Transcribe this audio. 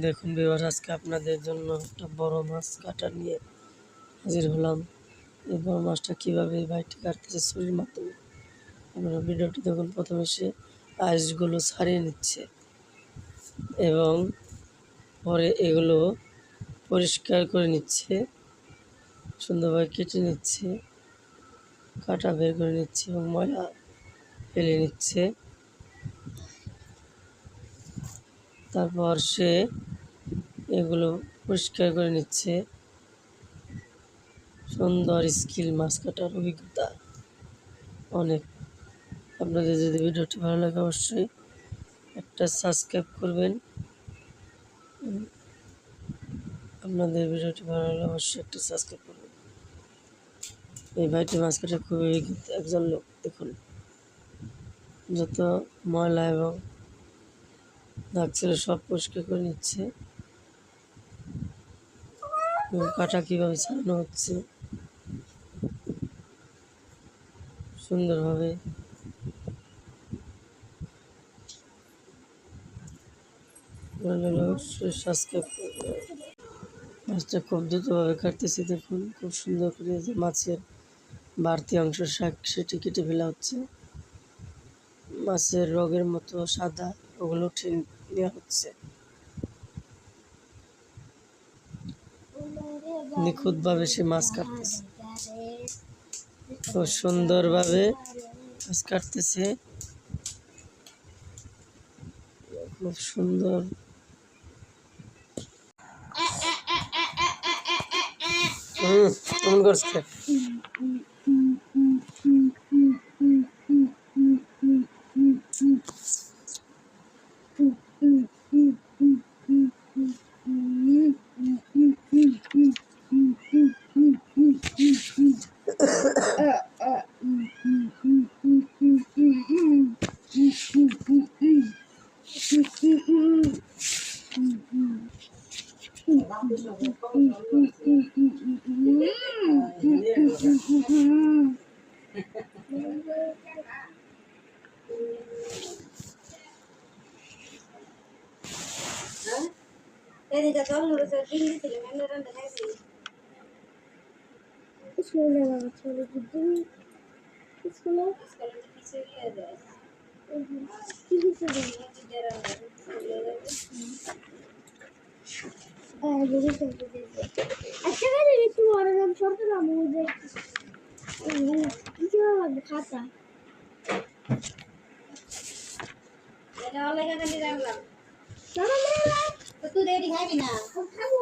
দেখুন ভিউয়ার্স, আজকে আপনাদের জন্য একটা বড় মাছ কাটা নিয়ে হাজির হলাম। এই বড় মাছটা কীভাবে এই ভাইটি কাটতেছে ছুরির মাধ্যমে, আপনারা ভিডিওটি দেখুন। প্রথমে সে আইসগুলো ছাড়িয়ে নিচ্ছে এবং পরে এগুলো পরিষ্কার করে নিচ্ছে, সুন্দরভাবে কেটে নিচ্ছে, কাটা বের করে নিচ্ছে এবং ময়লা ফেলে নিচ্ছে। তারপর সে এগুলো পরিষ্কার করে নিচ্ছে। সুন্দর স্কিল, মাছ কাটার অভিজ্ঞতা অনেক। আপনাদের যদি ভিডিওটি ভালো লাগে অবশ্যই একটা সাবস্ক্রাইব করবেন। আপনাদের ভিডিওটি ভালো লাগলে অবশ্যই একটা সাবস্ক্রাইব করবেন। এই ভাইটি মাছ কাটা খুবই অভিজ্ঞ একজন লোক। দেখুন, যত ময়লা এবং দাগ ছিল সব পরিষ্কার করে নিচ্ছে এবং কাটা কীভাবে ছাড়ানো হচ্ছে সুন্দরভাবে। অবশ্যই সাবস্ক্রাইব করবেন। মাছটা খুব দ্রুতভাবে কাটতেছি, দেখুন খুব সুন্দর করে। যে মাছের বাড়তি অংশ সেটি কেটে ফেলা হচ্ছে। মাছের রগের মতো সাদা ওগুলো উঠিয়ে নেওয়া হচ্ছে। নিখুঁতভাবে সে মাছ কাটতেছে, খুব সুন্দরভাবে মাছ কাটতেছে, খুব সুন্দর। কেমন করছে? এদিকে জল নড়েছে, ডিম দিছিল মেনে রান্না খাইছি। স্কুলে চলে দিদি, স্কুলে কিছু দিয়ে দেয়, কি কিছু দিয়ে রান্না স্কুলে যাবে। যদি চলতে দিতে আচ্ছা কাজে একটু বড় নাম সরতে না বুঝে কিছু খাতা এটা অনেক কাছে রাখলাম। তো তুই রেডি খাবি না? খাবো।